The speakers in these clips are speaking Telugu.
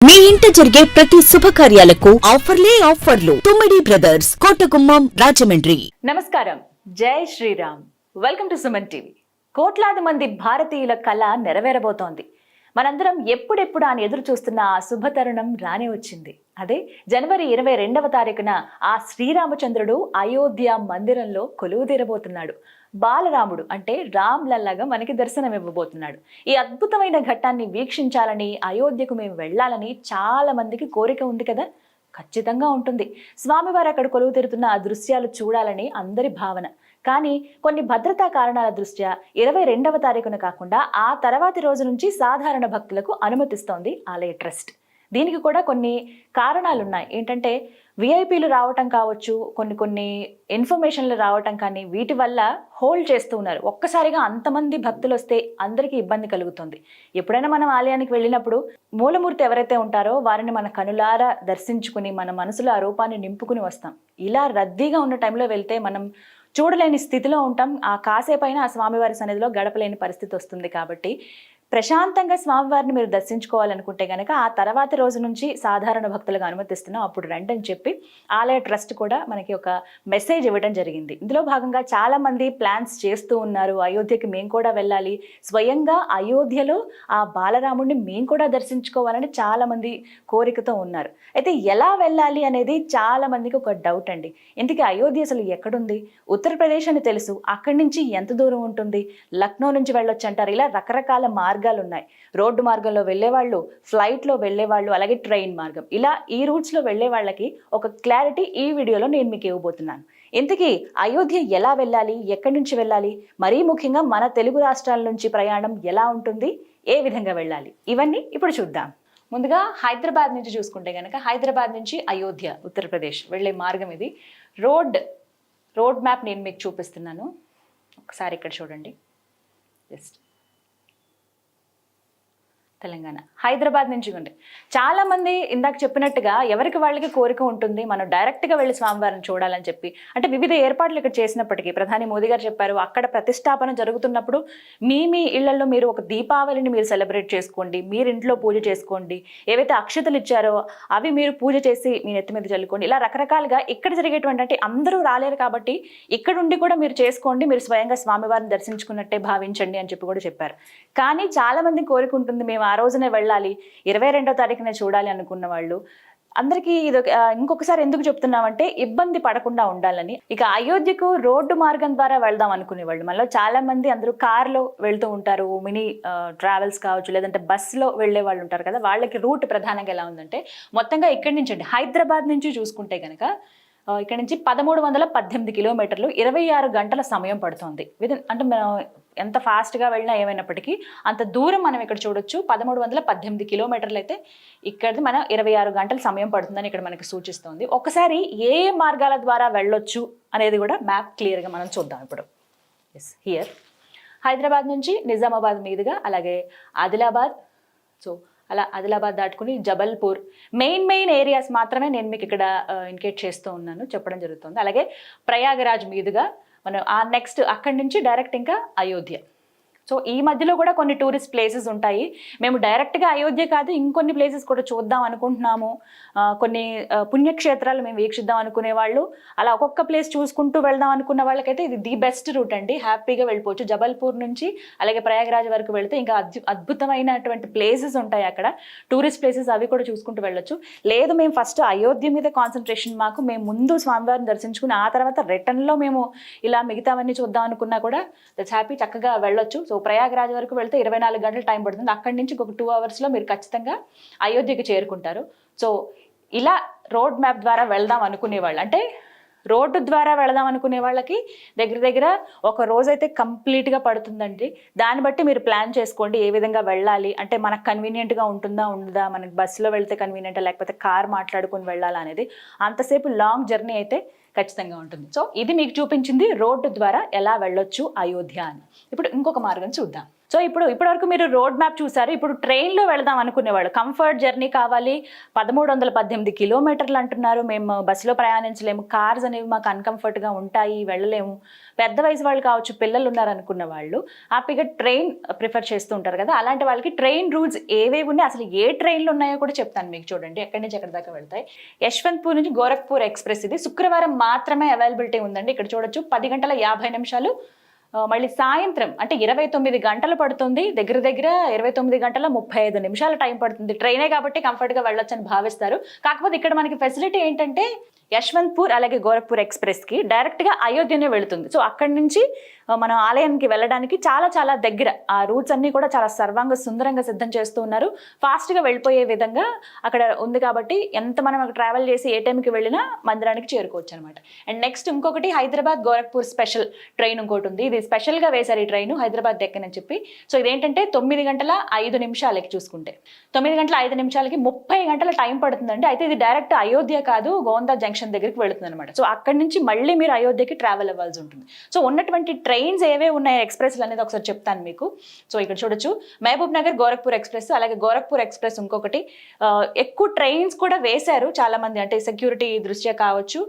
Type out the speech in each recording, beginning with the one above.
మీ ఇంట జరిగే ప్రతి శుభకార్యాలకు ఆఫర్లు తుమ్మిడి బ్రదర్స్ కోటగుమ్మం రాజమండ్రి. నమస్కారం, జై Sriram. Welcome to Suman TV. కోట్లాది మంది భారతీయుల కళ నెరవేరబోతోంది. మనందరం ఎప్పుడెప్పుడు అని ఎదురు చూస్తున్న ఆ శుభతరుణం రానే వచ్చింది. అదే జనవరి 22వ తారీఖున ఆ శ్రీరామచంద్రుడు అయోధ్య మందిరంలో కొలువుదీరబోతున్నాడు. బాలరాముడు అంటే రామ్ లల్లాగా మనకి దర్శనం ఇవ్వబోతున్నాడు. ఈ అద్భుతమైన ఘట్టాన్ని వీక్షించాలని, అయోధ్యకు మేము వెళ్ళాలని చాలా మందికి కోరిక ఉంది కదా. ఖచ్చితంగా ఉంటుంది. స్వామివారు అక్కడ కొలువు తీరుతున్న ఆ దృశ్యాలు చూడాలని అందరి భావన. కానీ కొన్ని భద్రతా కారణాల దృష్ట్యా 22వ తారీఖున కాకుండా ఆ తర్వాతి రోజు నుంచి సాధారణ భక్తులకు అనుమతిస్తోంది ఆలయ ట్రస్ట్. దీనికి కూడా కొన్ని కారణాలు ఉన్నాయి. ఏంటంటే విఐపీలు రావటం కావచ్చు, కొన్ని ఇన్ఫర్మేషన్లు రావటం, కానీ వీటి వల్ల హోల్డ్ చేస్తూ ఉన్నారు. ఒక్కసారిగా అంతమంది భక్తులు వస్తే అందరికీ ఇబ్బంది కలుగుతుంది. ఎప్పుడైనా మనం ఆలయానికి వెళ్ళినప్పుడు మూలమూర్తి ఎవరైతే ఉంటారో వారిని మన కనులారా దర్శించుకుని మన మనసులో ఆ రూపాన్ని నింపుకుని వస్తాం. ఇలా రద్దీగా ఉన్న టైంలో వెళ్తే మనం చూడలేని స్థితిలో ఉంటాం. ఆ కాసేపైన ఆ స్వామివారి సన్నిధిలో గడపలేని పరిస్థితి వస్తుంది. కాబట్టి ప్రశాంతంగా స్వామివారిని మీరు దర్శించుకోవాలనుకుంటే కనుక ఆ తర్వాతి రోజు నుంచి సాధారణ భక్తులకు అనుమతిస్తున్నాం, అప్పుడు రండి అని చెప్పి ఆలయ ట్రస్ట్ కూడా మనకి ఒక మెసేజ్ ఇవ్వడం జరిగింది. ఇందులో భాగంగా చాలా మంది ప్లాన్స్ చేస్తూ ఉన్నారు. అయోధ్యకి మేము కూడా వెళ్ళాలి, స్వయంగా అయోధ్యలో ఆ బాలరాముడిని మేము కూడా దర్శించుకోవాలని చాలా మంది కోరికతో ఉన్నారు. అయితే ఎలా వెళ్ళాలి అనేది చాలా మందికి ఒక డౌట్ అండి. ఇందుకే అయోధ్య అసలు ఎక్కడుంది? ఉత్తరప్రదేశ్ అని తెలుసు, అక్కడి నుంచి ఎంత దూరం ఉంటుంది? లక్నో నుంచి వెళ్ళొచ్చు అంటారు. ఇలా రకరకాల మార్గాలు ఉన్నాయి. రోడ్డు మార్గంలో వెళ్ళేవాళ్ళు, ఫ్లైట్లో వెళ్ళేవాళ్ళు, అలాగే ట్రైన్ మార్గం, ఇలా ఈ రూట్స్లో వెళ్ళే వాళ్ళకి ఒక క్లారిటీ ఈ వీడియోలో నేను మీకు ఇవ్వబోతున్నాను. ఇంతకీ అయోధ్య ఎలా వెళ్ళాలి, ఎక్కడి నుంచి వెళ్ళాలి, మరీ ముఖ్యంగా మన తెలుగు రాష్ట్రాల నుంచి ప్రయాణం ఎలా ఉంటుంది, ఏ విధంగా వెళ్ళాలి, ఇవన్నీ ఇప్పుడు చూద్దాం. ముందుగా హైదరాబాద్ నుంచి చూసుకుంటే కనుక హైదరాబాద్ నుంచి అయోధ్య ఉత్తరప్రదేశ్ వెళ్ళే మార్గం ఇది. రోడ్ మ్యాప్ నేను మీకు చూపిస్తున్నాను. ఒకసారి ఇక్కడ చూడండి. జస్ట్ తెలంగాణ హైదరాబాద్ నుంచి ఉంది. చాలా మంది ఇందాక చెప్పినట్టుగా ఎవరికి వాళ్ళకి కోరిక ఉంటుంది, మనం డైరెక్ట్గా వెళ్ళి స్వామివారిని చూడాలని చెప్పి. అంటే వివిధ ఏర్పాట్లు ఇక్కడ చేసినప్పటికీ ప్రధాని మోదీ గారు చెప్పారు, అక్కడ ప్రతిష్టాపన జరుగుతున్నప్పుడు మీ ఇళ్లలో మీరు ఒక దీపావళిని మీరు సెలబ్రేట్ చేసుకోండి, మీరు ఇంట్లో పూజ చేసుకోండి, ఏవైతే అక్షతలు ఇచ్చారో అవి మీరు పూజ చేసి మీ నెత్తి మీద చల్లుకోండి. ఇలా రకరకాలుగా ఇక్కడ జరిగేటువంటి, అంటే అందరూ రాలేరు కాబట్టి ఇక్కడ ఉండి కూడా మీరు చేసుకోండి, మీరు స్వయంగా స్వామివారిని దర్శించుకున్నట్టే భావించండి అని చెప్పి కూడా చెప్పారు. కానీ చాలా మంది కోరుకుంటుంది, మేము ఆ రోజునే వెళ్ళాలి, 22వ తారీఖునే చూడాలి అనుకున్న వాళ్ళు అందరికీ ఇది ఇంకొకసారి ఎందుకు చెప్తున్నామంటే ఇబ్బంది పడకుండా ఉండాలని. ఇక అయోధ్యకు రోడ్డు మార్గం ద్వారా వెళ్దాం అనుకునేవాళ్ళు మనలో చాలా మంది అందరూ కార్లో వెళ్తూ ఉంటారు, మినీ ట్రావెల్స్ కావచ్చు, లేదంటే బస్సులో వెళ్ళే వాళ్ళు ఉంటారు కదా. వాళ్ళకి రూట్ ప్రధానంగా ఎలా ఉందంటే మొత్తంగా ఇక్కడి నుంచి అండి హైదరాబాద్ నుంచి చూసుకుంటే కనుక ఇక్కడ నుంచి 1318 కిలోమీటర్లు, 26 గంటల సమయం పడుతుంది. అంటే మనం ఎంత ఫాస్ట్గా వెళ్ళినా ఏమైనప్పటికీ అంత దూరం మనం ఇక్కడ చూడొచ్చు. 1318 కిలోమీటర్లు అయితే ఇక్కడిది మనం 26 గంటల సమయం పడుతుందని ఇక్కడ మనకి సూచిస్తుంది. ఒకసారి ఏ మార్గాల ద్వారా వెళ్ళొచ్చు అనేది కూడా మ్యాప్ క్లియర్గా మనం చూద్దాం ఇప్పుడు. ఎస్, హియర్ హైదరాబాద్ నుంచి నిజామాబాద్ మీదుగా, అలాగే ఆదిలాబాద్, సో అలా ఆదిలాబాద్ దాటుకుని జబల్పూర్, మెయిన్ ఏరియాస్ మాత్రమే నేను మీకు ఇక్కడ ఇండికేట్ చేస్తూ ఉన్నాను, చెప్పడం జరుగుతుంది. అలాగే ప్రయాగరాజ్ మీదుగా మనం ఆ నెక్స్ట్ అక్కడి నుంచి డైరెక్ట్ ఇంకా అయోధ్య. సో ఈ మధ్యలో కూడా కొన్ని టూరిస్ట్ ప్లేసెస్ ఉంటాయి. మేము డైరెక్ట్గా అయోధ్య కాదు, ఇంకొన్ని ప్లేసెస్ కూడా చూద్దాం అనుకుంటున్నాము, కొన్ని పుణ్యక్షేత్రాలు మేము వీక్షిద్దాం అనుకునే వాళ్ళు, అలా ఒక్కొక్క ప్లేస్ చూసుకుంటూ వెళ్దాం అనుకున్న వాళ్ళకైతే ఇది ది బెస్ట్ రూట్ అండి. హ్యాపీగా వెళ్ళిపోవచ్చు. జబల్పూర్ నుంచి అలాగే ప్రయాగరాజ్ వరకు వెళ్తే ఇంకా అద్భుతమైనటువంటి ప్లేసెస్ ఉంటాయి అక్కడ, టూరిస్ట్ ప్లేసెస్, అవి కూడా చూసుకుంటూ వెళ్ళొచ్చు. లేదు మేము ఫస్ట్ అయోధ్య మీద కాన్సన్ట్రేషన్, మేము ముందు స్వామివారిని దర్శించుకుని ఆ తర్వాత రిటర్న్లో మేము ఇలా మిగతావన్నీ చూద్దాం అనుకున్నా కూడా దట్స్ హ్యాపీ, చక్కగా వెళ్ళొచ్చు. సో ప్రయాగరాజ్ వరకు వెళ్తే 24 గంటల టైం పడుతుంది. అక్కడి నుంచి ఒక 2 అవర్స్లో మీరు ఖచ్చితంగా అయోధ్యకి చేరుకుంటారు. సో ఇలా రోడ్ మ్యాప్ ద్వారా వెళ్దాం అనుకునేవాళ్ళు, అంటే రోడ్డు ద్వారా వెళదాం అనుకునే వాళ్ళకి దగ్గర ఒక రోజైతే కంప్లీట్గా పడుతుందండి. దాన్ని బట్టి మీరు ప్లాన్ చేసుకోండి ఏ విధంగా వెళ్ళాలి, అంటే మనకు కన్వీనియంట్గా ఉంటుందా ఉండదా, మనకి బస్సులో వెళ్తే కన్వీనియంటా లేకపోతే కార్ మాట్లాడుకుని వెళ్ళాలా అనేది. అంతసేపు లాంగ్ జర్నీ అయితే ఖచ్చితంగా ఉంటుంది. సో ఇది మీకు చూపించింది రోడ్డు ద్వారా ఎలా వెళ్ళొచ్చు అయోధ్య అని. ఇప్పుడు ఇంకొక మార్గం చూద్దాం. సో ఇప్పటివరకు మీరు రోడ్ మ్యాప్ చూసారు. ఇప్పుడు ట్రైన్లో వెళదాం అనుకునేవాళ్ళు, కంఫర్ట్ జర్నీ కావాలి, 1318 కిలోమీటర్లు అంటున్నారు, మేము బస్సులో ప్రయాణించలేము, కార్స్ అనేవి మాకు అన్కంఫర్ట్గా ఉంటాయి, వెళ్ళలేము, పెద్ద వయసు వాళ్ళు కావచ్చు, పిల్లలు ఉన్నారు అనుకున్న వాళ్ళు హ్యాపీగా ట్రైన్ ప్రిఫర్ చేస్తూ ఉంటారు కదా. అలాంటి వాళ్ళకి ట్రైన్ రూట్స్ ఏవేవి ఉన్నాయి, అసలు ఏ ట్రైన్లు ఉన్నాయో కూడా చెప్తాను మీకు. చూడండి ఎక్కడి నుంచి ఎక్కడి దాకా వెళ్తాయి. యశ్వంత్పూర్ నుంచి గోరఖ్పూర్ ఎక్స్ప్రెస్, ఇది శుక్రవారం మాత్రమే అవైలబిలిటీ ఉందండి. ఇక్కడ చూడొచ్చు 10 గంటల 50 నిమిషాలు, మళ్ళీ సాయంత్రం అంటే 29 గంటలు పడుతుంది, దగ్గర 29 గంటల 35 నిమిషాల టైం పడుతుంది. ట్రైనే కాబట్టి కంఫర్ట్గా వెళ్ళొచ్చు అని భావిస్తారు. కాకపోతే ఇక్కడ మనకి ఫెసిలిటీ ఏంటంటే యశ్వంత్పూర్ అలాగే గోరఖ్పూర్ ఎక్స్ప్రెస్కి డైరెక్ట్గా అయోధ్యనే వెళుతుంది. సో అక్కడి నుంచి మనం ఆలయానికి వెళ్ళడానికి చాలా చాలా దగ్గర. ఆ రూట్స్ అన్నీ కూడా చాలా సర్వాంగ సుందరంగా సిద్ధం చేస్తూ ఉన్నారు. ఫాస్ట్గా వెళ్ళిపోయే విధంగా అక్కడ ఉంది కాబట్టి ఎంత మనం అక్కడ ట్రావెల్ చేసి ఏ టైంకి వెళ్ళినా మందిరానికి చేరుకోవచ్చు అనమాట. అండ్ నెక్స్ట్ ఇంకొకటి హైదరాబాద్ గోరఖ్పూర్ స్పెషల్ ట్రైన్ ఇంకోటి ఉంది. ఇది స్పెషల్గా వేశారు ఈ ట్రైన్ హైదరాబాద్ దక్కని చెప్పి. సో ఇదేంటంటే 9 గంటల 5 నిమిషాలకి చూసుకుంటే 9 గంటల 5 నిమిషాలకి 30 గంటల టైం పడుతుందండి. అయితే ఇది డైరెక్ట్ అయోధ్య కాదు, గోందా జంక్షన్ దగ్గరికి వెళుతుంది అనమాట. సో అక్కడి నుంచి మళ్ళీ మీరు అయోధ్యకి ట్రావెల్ అవ్వాల్సి ఉంటుంది. సో ఉన్నటువంటి ట్రైన్స్ ఏవే ఉన్నాయి ఎక్స్ప్రెస్లు అనేది ఒకసారి చెప్తాను మీకు. సో ఇక్కడ చూడొచ్చు మహబూబ్ నగర్ గోరఖ్పూర్ ఎక్స్ప్రెస్, అలాగే గోరఖ్పూర్ ఎక్స్ప్రెస్ ఇంకొకటి. ఎక్కువ ట్రైన్స్ కూడా వేశారు చాలా మంది, అంటే సెక్యూరిటీ దృష్ట్యా కావచ్చు,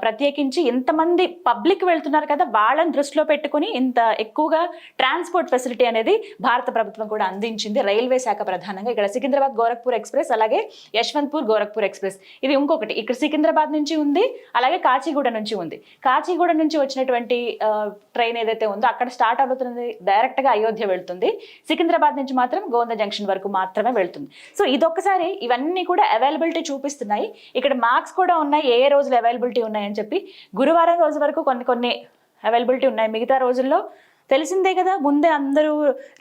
ప్రత్యేకించి ఇంతమంది పబ్లిక్ వెళ్తున్నారు కదా వాళ్ళని దృష్టిలో పెట్టుకుని ఇంత ఎక్కువగా ట్రాన్స్పోర్ట్ ఫెసిలిటీ అనేది భారత ప్రభుత్వం కూడా అందించింది, రైల్వే శాఖ ప్రధానంగా. ఇక్కడ సికింద్రాబాద్ గోరఖ్పూర్ ఎక్స్ప్రెస్, అలాగే యశ్వంత్పూర్ గోరఖ్పూర్ ఎక్స్ప్రెస్, ఇది ఇంకొకటి. ఇక్కడ సికింద్రాబాద్ నుంచి ఉంది, అలాగే కాచిగూడ నుంచి ఉంది. కాచిగూడ నుంచి వచ్చినటువంటి ట్రైన్ ఏదైతే ఉందో అక్కడ స్టార్ట్ అవుతుంది, డైరెక్ట్గా అయోధ్య వెళ్తుంది. సికింద్రాబాద్ నుంచి మాత్రం గోందా జంక్షన్ వరకు మాత్రమే వెళ్తుంది. సో ఇదొక్కసారి ఇవన్నీ కూడా అవైలబిలిటీ చూపిస్తున్నాయి. ఇక్కడ మార్క్స్ కూడా ఉన్నాయి ఏ రోజులు అవైలబిలిటీ ఉన్నాయని చెప్పి. గురువారం రోజు వరకు కొన్ని అవైలబిలిటీ ఉన్నాయి, మిగతా రోజుల్లో తెలిసిందే కదా ముందే అందరూ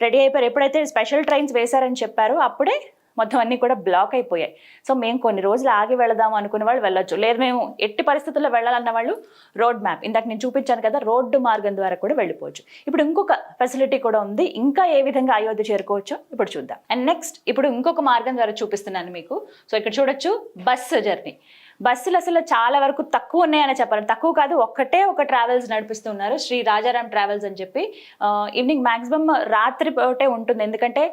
రెడీ అయిపోయారు. ఎప్పుడైతే స్పెషల్ ట్రైన్స్ వేశారని చెప్పారో అప్పుడే మొత్తం అన్నీ కూడా బ్లాక్ అయిపోయాయి. సో మేము కొన్ని రోజులు ఆగి వెళదాం అనుకునే వాళ్ళు వెళ్ళొచ్చు, లేదు మేము ఎట్టి పరిస్థితుల్లో వెళ్ళాలన్న వాళ్ళు రోడ్ మ్యాప్ ఇందాక నేను చూపించాను కదా రోడ్డు మార్గం ద్వారా కూడా వెళ్ళిపోవచ్చు. ఇప్పుడు ఇంకొక ఫెసిలిటీ కూడా ఉంది, ఇంకా ఏ విధంగా అయోధ్య చేరుకోవచ్చో ఇప్పుడు చూద్దాం. అండ్ నెక్స్ట్ ఇప్పుడు ఇంకొక మార్గం ద్వారా చూపిస్తున్నాను మీకు. సో ఇక్కడ చూడొచ్చు బస్సు జర్నీ. బస్సులు అసలు చాలా వరకు తక్కువ ఉన్నాయని చెప్పాలి, తక్కువ కాదు, ఒక ట్రావెల్స్ నడిపిస్తున్నారు, శ్రీ రాజారాం ట్రావెల్స్ అని చెప్పి. ఈవినింగ్ మ్యాక్సిమం రాత్రి పూటే ఉంటుంది, ఎందుకంటే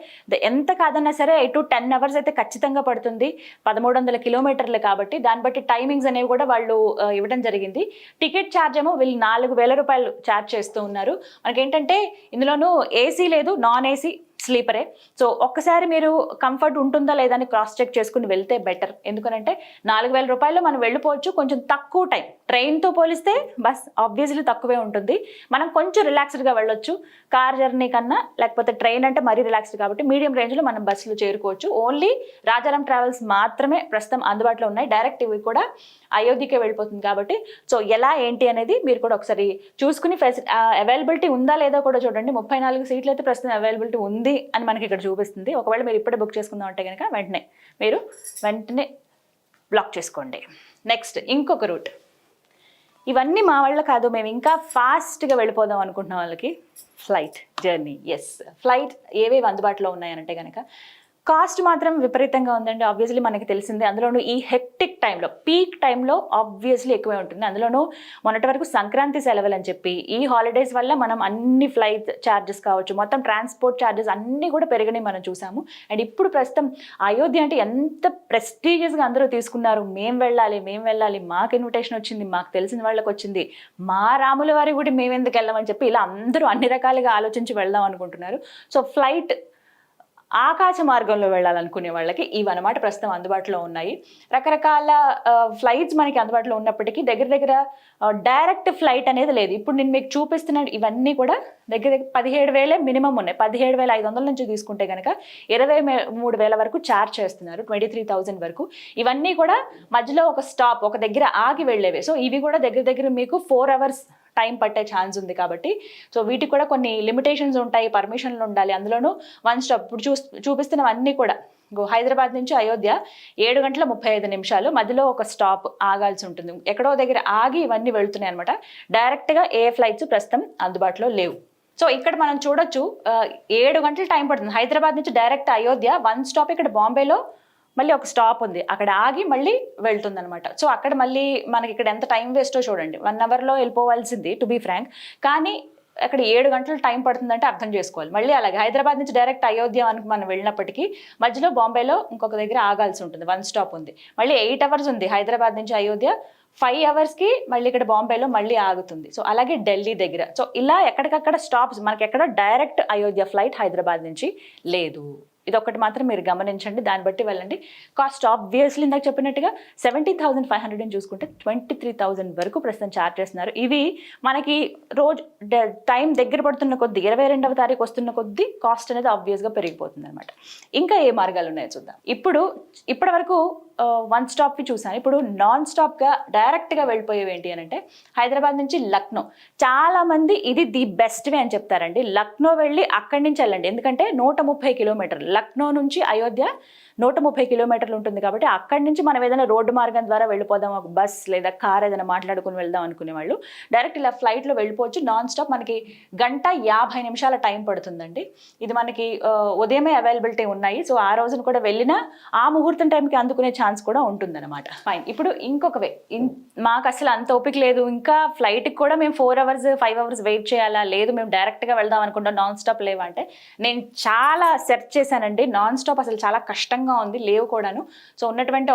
ఎంత కాదన్నా సరే 8 to 10 అవర్స్ అయితే ఖచ్చితంగా పడుతుంది, 1300 కిలోమీటర్లు కాబట్టి. దాన్ని బట్టి టైమింగ్స్ అనేవి కూడా వాళ్ళు ఇవ్వడం జరిగింది. టికెట్ ఛార్జ్ ఏమో వీళ్ళు 4000 రూపాయలు ఛార్జ్ చేస్తూ ఉన్నారు. మనకేంటంటే ఇందులోనూ ఏసీ లేదు, నాన్ ఏసీ స్లీపరే. సో ఒక్కసారి మీరు కంఫర్ట్ ఉంటుందా లేదా అని క్రాస్ చెక్ చేసుకుని వెళ్తే బెటర్. ఎందుకంటే 4000 రూపాయలు మనం వెళ్ళిపోవచ్చు, కొంచెం తక్కువ టైం. ట్రైన్తో పోలిస్తే బస్ ఆబ్వియస్లీ తక్కువే ఉంటుంది, మనం కొంచెం రిలాక్స్డ్గా వెళ్ళొచ్చు కార్ జర్నీ కన్నా. లేకపోతే ట్రైన్ అంటే మరీ రిలాక్స్డ్ కాబట్టి మీడియం రేంజ్లో మనం బస్సులో చేరుకోవచ్చు. ఓన్లీ రాజారాం ట్రావెల్స్ మాత్రమే ప్రస్తుతం అందుబాటులో ఉన్నాయి, డైరెక్ట్ ఇవి కూడా అయోధ్యకే వెళ్ళిపోతుంది కాబట్టి. సో ఎలా ఏంటి అనేది మీరు కూడా ఒకసారి చూసుకుని అవైలబిలిటీ ఉందా లేదా కూడా చూడండి. 34 సీట్లు అయితే ప్రస్తుతం అవైలబిలిటీ ఉంది అని మనకి ఇక్కడ చూపిస్తుంది. ఒకవేళ మీరు ఇప్పుడే బుక్ చేసుకుందాం అంటే కనుక వెంటనే బ్లాక్ చేసుకోండి. నెక్స్ట్ ఇంకొక రూట్. ఇవన్నీ మా వల్ల కాదు, మేము ఇంకా ఫాస్ట్గా వెళ్ళిపోదాం అనుకుంటున్న వాళ్ళకి ఫ్లైట్ జర్నీ. ఎస్, ఫ్లైట్ ఏవేవి అందుబాటులో ఉన్నాయనంటే కనుక కాస్ట్ మాత్రం విపరీతంగా ఉందండి. ఆబ్వియస్లీ మనకి తెలిసిందే, అందులోనూ ఈ హెక్టిక్ టైంలో, పీక్ టైంలో ఆబ్వియస్లీ ఎక్కువే ఉంటుంది. అందులోనూ మొన్నటి వరకు సంక్రాంతి సెలవులు అని చెప్పి ఈ హాలిడేస్ వల్ల మనం అన్ని ఫ్లైట్ ఛార్జెస్ కావచ్చు, మొత్తం ట్రాన్స్పోర్ట్ ఛార్జెస్ అన్నీ కూడా పెరిగినాయి మనం చూసాము. అండ్ ఇప్పుడు ప్రస్తుతం అయోధ్య అంటే ఎంత ప్రెస్టీజియస్గా అందరూ తీసుకున్నారు. మేము వెళ్ళాలి, మాకు ఇన్విటేషన్ వచ్చింది, మాకు తెలిసిన వాళ్ళకి వచ్చింది, మా రాముల వారి గుడి మేము ఎందుకు వెళ్ళామని చెప్పి ఇలా అందరూ అన్ని రకాలుగా ఆలోచించి వెళ్దాం అనుకుంటున్నారు. సో ఫ్లైట్ ఆకాశ మార్గంలో వెళ్ళాలనుకునే వాళ్ళకి ఇవన్నమాట ప్రస్తుతం అందుబాటులో ఉన్నాయి. రకరకాల ఫ్లైట్స్ మనకి అందుబాటులో ఉన్నప్పటికీ దగ్గర డైరెక్ట్ ఫ్లైట్ అనేది లేదు. ఇప్పుడు నేను మీకు చూపిస్తున్న ఇవన్నీ కూడా దగ్గర 17,000 మినిమం ఉన్నాయి. 17,500 నుంచి తీసుకుంటే కనుక 23,000 వరకు ఛార్జ్ చేస్తున్నారు, 23,000 వరకు. ఇవన్నీ కూడా మధ్యలో ఒక స్టాప్, ఒక దగ్గర ఆగి వెళ్ళేవి. సో ఇవి కూడా దగ్గర మీకు 4 hours టైం పట్టే ఛాన్స్ ఉంది కాబట్టి. సో వీటికి కూడా కొన్ని లిమిటేషన్స్ ఉంటాయి, పర్మిషన్లు ఉండాలి. అందులోనూ 1 స్టాప్ ఇప్పుడు చూపిస్తున్నవన్నీ కూడా హైదరాబాద్ నుంచి అయోధ్య 7 గంటల 35 నిమిషాలు, మధ్యలో ఒక స్టాప్ ఆగాల్సి ఉంటుంది, ఎక్కడో దగ్గర ఆగి ఇవన్నీ వెళ్తున్నాయి అనమాట. డైరెక్ట్గా ఏ ఫ్లైట్స్ ప్రస్తుతం అందుబాటులో లేవు. సో ఇక్కడ మనం చూడొచ్చు 7 గంటలు టైం పడుతుంది హైదరాబాద్ నుంచి డైరెక్ట్ అయోధ్య. 1 స్టాప్ ఇక్కడ బాంబేలో మళ్ళీ ఒక స్టాప్ ఉంది, అక్కడ ఆగి మళ్ళీ వెళ్తుంది అనమాట. సో అక్కడ మళ్ళీ మనకి ఇక్కడ ఎంత టైం వేస్టో చూడండి. 1 అవర్లో వెళ్ళిపోవాల్సింది టు బీ ఫ్రాంక్, కానీ అక్కడ 7 గంటలు టైం పడుతుందంటే అర్థం చేసుకోవాలి. మళ్ళీ అలాగే హైదరాబాద్ నుంచి డైరెక్ట్ అయోధ్య అని మనం వెళ్ళినప్పటికీ మధ్యలో బాంబేలో ఇంకొక దగ్గర ఆగాల్సి ఉంటుంది, 1 స్టాప్ ఉంది. మళ్ళీ 8 అవర్స్ ఉంది హైదరాబాద్ నుంచి అయోధ్య, 5 అవర్స్కి మళ్ళీ ఇక్కడ బాంబేలో మళ్ళీ ఆగుతుంది. సో అలాగే ఢిల్లీ దగ్గర. సో ఇలా ఎక్కడికక్కడ స్టాప్స్, మనకి ఎక్కడ డైరెక్ట్ అయోధ్య ఫ్లైట్ హైదరాబాద్ నుంచి లేదు. ఇదొక్కటి మాత్రం మీరు గమనించండి, దాన్ని బట్టి వెళ్ళండి. కాస్ట్ ఆబ్వియస్లీ ఇందాక చెప్పినట్టుగా 17,500 చూసుకుంటే 23,000 వరకు ప్రస్తుతం ఛార్జ్ చేస్తున్నారు. ఇవి మనకి రోజు టైం దగ్గర పడుతున్న కొద్దీ 22వ తారీఖు వస్తున్న కొద్దీ కాస్ట్ అనేది ఆబ్వియస్గా పెరిగిపోతుంది అనమాట. ఇంకా ఏ మార్గాలు ఉన్నాయో చూద్దాం. ఇప్పటి వరకు 1 స్టాప్కి చూసాను. ఇప్పుడు నాన్ స్టాప్గా డైరెక్ట్గా వెళ్ళిపోయేవి ఏంటి అని అంటే హైదరాబాద్ నుంచి లక్నో. చాలామంది ఇది ది బెస్ట్ వే అని చెప్తారండి. లక్నో వెళ్ళి అక్కడి నుంచి వెళ్ళండి, ఎందుకంటే 130 కిలోమీటర్లు లక్నో నుంచి అయోధ్య 130 కిలోమీటర్లు ఉంటుంది కాబట్టి అక్కడి నుంచి మనం ఏదైనా రోడ్డు మార్గం ద్వారా వెళ్ళిపోదాం, ఒక బస్ లేదా కార్ ఏదైనా మాట్లాడుకుని వెళ్దాం అనుకునే వాళ్ళు డైరెక్ట్ ఇలా ఫ్లైట్లో వెళ్ళిపోవచ్చు. నాన్ స్టాప్ మనకి 1:50 టైం పడుతుందండి. ఇది మనకి ఉదయమే అవైలబిలిటీ ఉన్నాయి. సో ఆ రోజున కూడా వెళ్ళినా ఆ ముహూర్తం టైంకి అందుకునే ఛాన్స్ కూడా ఉంటుందన్నమాట. ఫైన్. ఇప్పుడు ఇంకొక వే, మాకు అసలు అంత ఓపిక లేదు, ఇంకా ఫ్లైట్కి కూడా మేము 4 అవర్స్ 5 అవర్స్ వెయిట్ చేయాలా, లేదు మేము డైరెక్ట్గా వెళ్దాం అనుకుంటాం, నాన్ స్టాప్ లేవా అంటే నేను చాలా సెర్చ్ చేశానండి. నాన్ స్టాప్ అసలు చాలా కష్టంగా ఉంది, లేవు కూడాను. సో ఉన్నటువంటి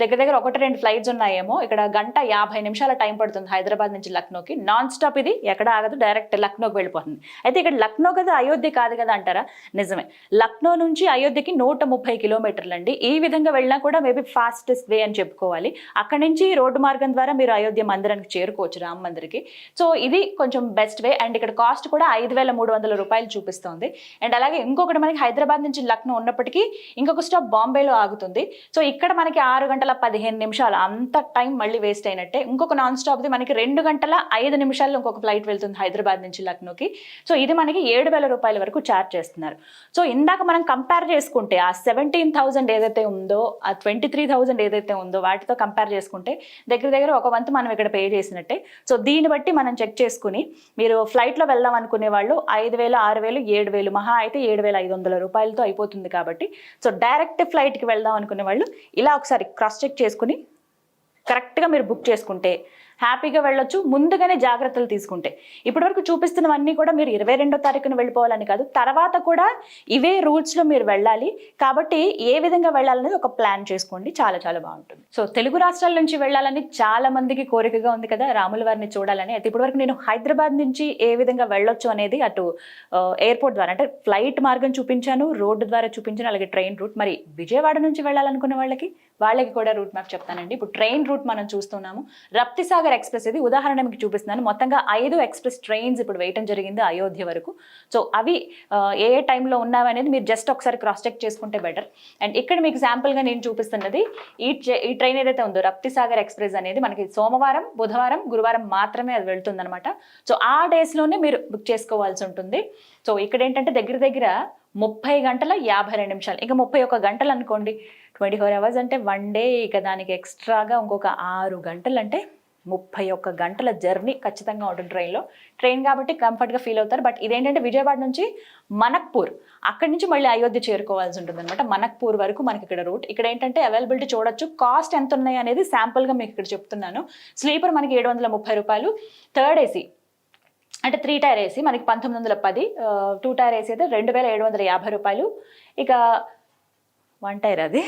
దగ్గర 1-2 ఫ్లైట్స్ ఉన్నాయేమో. ఇక్కడ 1:50 టైం పడుతుంది హైదరాబాద్ నుంచి లక్నోకి. నాన్ స్టాప్ ఇది, ఎక్కడ ఆగదు, డైరెక్ట్ లక్నోకి వెళ్ళిపోతుంది. అయితే ఇక్కడ లక్నో కదా అయోధ్య కాదు కదా అంటారా, నిజమే. లక్నో నుంచి అయోధ్యకి 130 కిలోమీటర్లు అండి. ఈ విధంగా వెళ్ళినా కూడా మేబీ ఫాస్టెస్ట్ వే అని చెప్పుకోవాలి. అక్కడి నుంచి రోడ్డు మార్గం ద్వారా మీరు అయోధ్య మందిరానికి చేరుకోవచ్చు, రామ మందిర్కి. సో ఇది కొంచెం బెస్ట్ వే. అండ్ ఇక్కడ కాస్ట్ కూడా 5,300 రూపాయలు చూపిస్తుంది. అండ్ అలాగే ఇంకొకటి మనకి హైదరాబాద్ నుంచి లక్నో ఉన్నప్పటికీ ఇంకొక స్టాప్ బాంబేలో ఆగుతుంది. సో ఇక్కడ మనకి 6:15 అంత టైం మళ్ళీ వేస్ట్ అయినట్టే. ఇంకొక నాన్ స్టాప్ది మనకి 2:05 ఇంకొక ఫ్లైట్ వెళ్తుంది హైదరాబాద్ నుంచి లక్నోకి. సో ఇది మనకి 7,000 రూపాయల వరకు ఛార్జ్ చేస్తున్నారు. సో ఇందాక మనం కంపేర్ చేసుకుంటే ఆ 17,000 ఏదైతే ఉందో, ఆ 23,000 ఏదైతే ఉందో వాటితో కంపేర్ చేసుకుంటే దగ్గర ఒక వంతు మనం ఇక్కడ పే చేసినట్టే. సో దీన్ని బట్టి మనం చెక్ చేసుకుని మీరు ఫ్లైట్లో వెళ్దాం అనుకునే వాళ్ళు 5,000, 6,000, 7,000 మహా అయితే 7,500 రూపాయలతో అయిపోతుంది కాబట్టి సో డైరెక్ట్ ఫ్లైట్కి వెళ్దాం అనుకునే వాళ్ళు ఇలా ఒకసారి క్రాస్ చెక్ చేసుకుని కరెక్ట్గా మీరు బుక్ చేసుకుంటే హ్యాపీగా వెళ్ళొచ్చు, ముందుగానే జాగ్రత్తలు తీసుకుంటే. ఇప్పటివరకు చూపిస్తున్నవన్నీ కూడా మీరు 22వ తారీఖున వెళ్ళిపోవాలని కాదు, తర్వాత కూడా ఇవే రూట్స్లో మీరు వెళ్ళాలి. కాబట్టి ఏ విధంగా వెళ్ళాలనేది ఒక ప్లాన్ చేసుకోండి, చాలా చాలా బాగుంటుంది. సో తెలుగు రాష్ట్రాల నుంచి వెళ్ళాలని చాలా మందికి కోరికగా ఉంది కదా, రాముల వారిని చూడాలని. అయితే ఇప్పటివరకు నేను హైదరాబాద్ నుంచి ఏ విధంగా వెళ్ళొచ్చు అనేది అటు ఎయిర్పోర్ట్ ద్వారా అంటే ఫ్లైట్ మార్గం చూపించాను, రోడ్డు ద్వారా చూపించాను, అలాగే ట్రైన్ రూట్. మరి విజయవాడ నుంచి వెళ్ళాలనుకున్న వాళ్ళకి కూడా రూట్ మ్యాప్ చెప్తానండి. ఇప్పుడు ట్రైన్ రూట్ మనం చూస్తున్నాము, రప్తిసాగర్ ఎక్స్ప్రెస్. ఇది ఉదాహరణ మీకు చూపిస్తున్నాను. మొత్తంగా 5 ఎక్స్ప్రెస్ ట్రైన్స్ ఇప్పుడు వేయటం జరిగింది అయోధ్య వరకు. సో అవి ఏ టైంలో ఉన్నావి అనేది మీరు జస్ట్ ఒకసారి క్రాస్ చెక్ చేసుకుంటే బెటర్. అండ్ ఇక్కడ మీకు శాంపుల్గా నేను చూపిస్తున్నది ఈ ట్రైన్ ఏదైతే ఉందో రప్తిసాగర్ ఎక్స్ప్రెస్ అనేది మనకి సోమవారం, బుధవారం, గురువారం మాత్రమే అది వెళ్తుందనమాట. సో ఆ డేస్లోనే మీరు బుక్ చేసుకోవాల్సి ఉంటుంది. సో ఇక్కడ ఏంటంటే దగ్గర 30:52, ఇంకా 31 గంటలు అనుకోండి. 24 అవర్స్ అంటే 1 డే, ఇక దానికి ఎక్స్ట్రాగా ఇంకొక 6 గంటలు అంటే 31 గంటల జర్నీ ఖచ్చితంగా ఉంటుంది ట్రైన్ కాబట్టి కంఫర్ట్గా ఫీల్ అవుతారు. బట్ ఇదేంటంటే విజయవాడ నుంచి మనక్పూర్, అక్కడి నుంచి మళ్ళీ అయోధ్య చేరుకోవాల్సి ఉంటుంది అనమాట. మనక్పూర్ వరకు మనకి ఇక్కడ రూట్. ఇక్కడ ఏంటంటే అవైలబిలిటీ చూడొచ్చు, కాస్ట్ ఎంత ఉన్నాయి అనేది శాంపుల్గా మీకు ఇక్కడ చెప్తున్నాను. స్లీపర్ మనకి 730 రూపాయలు, థర్డ్ ఏసీ అంటే 3 టైర్ ఏసీ మనకి 1910, 2 టైర్ ఏసీ అయితే 2,750 రూపాయలు. ఇక 1 టైర్ అది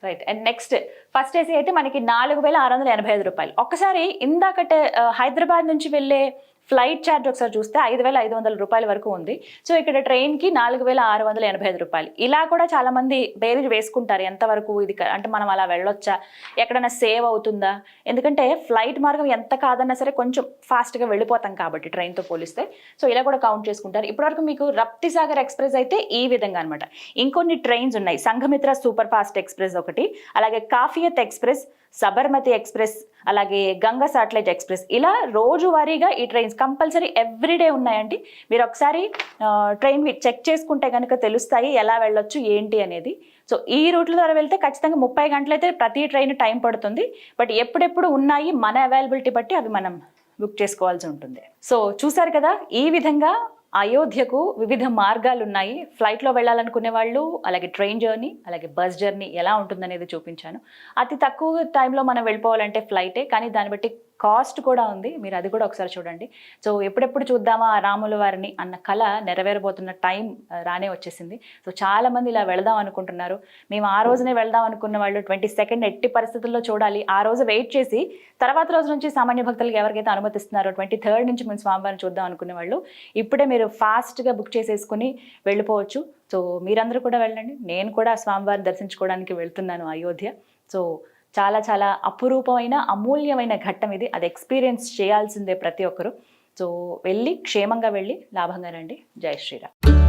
right. And next first AC అయితే మనకి 4,685 రూపాయలు. ఒక్కసారి ఇందాకటే హైదరాబాద్ నుంచి వెళ్ళే ఫ్లైట్ ఛార్జ్ ఒకసారి చూస్తే 5,500 రూపాయల వరకు ఉంది. సో ఇక్కడ ట్రైన్కి 4,685 రూపాయలు. ఇలా కూడా చాలామంది బేరీజ్ వేసుకుంటారు, ఎంతవరకు ఇది అంటే మనం అలా వెళ్ళొచ్చా, ఎక్కడైనా సేవ్ అవుతుందా. ఎందుకంటే ఫ్లైట్ మార్గం ఎంత కాదన్నా సరే కొంచెం ఫాస్ట్గా వెళ్ళిపోతాం కాబట్టి ట్రైన్తో పోలిస్తే. సో ఇలా కూడా కౌంట్ చేసుకుంటారు. ఇప్పటివరకు మీకు రప్తిసాగర్ ఎక్స్ప్రెస్ అయితే ఈ విధంగా అనమాట. ఇంకొన్ని ట్రైన్స్ ఉన్నాయి, సంఘమిత్ర సూపర్ ఫాస్ట్ ఎక్స్ప్రెస్ ఒకటి, అలాగే కాఫియత్ ఎక్స్ప్రెస్, సబర్మతి ఎక్స్ప్రెస్, అలాగే గంగా సాటిలైట్ ఎక్స్ప్రెస్. ఇలా రోజువారీగా ఈ ట్రైన్స్ కంపల్సరీ ఎవ్రీడే ఉన్నాయండి. మీరు ఒకసారి ట్రైన్ చెక్ చేసుకుంటే కనుక తెలుస్తాయి ఎలా వెళ్ళొచ్చు ఏంటి అనేది. సో ఈ రూట్ల ద్వారా వెళ్తే ఖచ్చితంగా 30 గంటలు అయితే ప్రతి ట్రైన్ టైం పడుతుంది. బట్ ఎప్పుడెప్పుడు ఉన్నాయి మన అవైలబిలిటీ బట్టి అవి మనం బుక్ చేసుకోవాల్సి ఉంటుంది. సో చూసారు కదా, ఈ విధంగా అయోధ్యకు వివిధ మార్గాలు ఉన్నాయి. ఫ్లైట్లో వెళ్ళాలనుకునే వాళ్ళు, అలాగే ట్రైన్ జర్నీ, అలాగే బస్ జర్నీ ఎలా ఉంటుందనేది చూపించాను. అతి తక్కువ టైంలో మనం వెళ్ళిపోవాలంటే ఫ్లైటే, కానీ దాన్ని బట్టి కాస్ట్ కూడా ఉంది, మీరు అది కూడా ఒకసారి చూడండి. సో ఎప్పుడెప్పుడు చూద్దామా ఆ రాముల వారిని అన్న కళ నెరవేరబోతున్న టైం రానే వచ్చేసింది. సో చాలా మంది ఇలా వెళదాం అనుకుంటున్నారు. మేము ఆ రోజునే వెళ్దాం అనుకున్న వాళ్ళు 22nd ఎట్టి పరిస్థితుల్లో చూడాలి, ఆ రోజు వెయిట్ చేసి తర్వాత రోజు నుంచి సామాన్య భక్తులకు ఎవరికైతే అనుమతిస్తున్నారో 23rd నుంచి మేము స్వామివారిని చూద్దాం అనుకునే వాళ్ళు ఇప్పుడే మీరు ఫాస్ట్గా బుక్ చేసేసుకుని వెళ్ళిపోవచ్చు. సో మీరందరూ కూడా వెళ్ళండి. నేను కూడా స్వామివారిని దర్శించుకోవడానికి వెళ్తున్నాను అయోధ్య. సో చాలా చాలా అపురూపమైన అమూల్యమైన ఘట్టం ఇది. అది ఎక్స్పీరియన్స్ చేయాల్సిందే ప్రతి ఒక్కరు. సో వెళ్ళి క్షేమంగా వెళ్ళి లాభంగా రండి. జై శ్రీరామ్.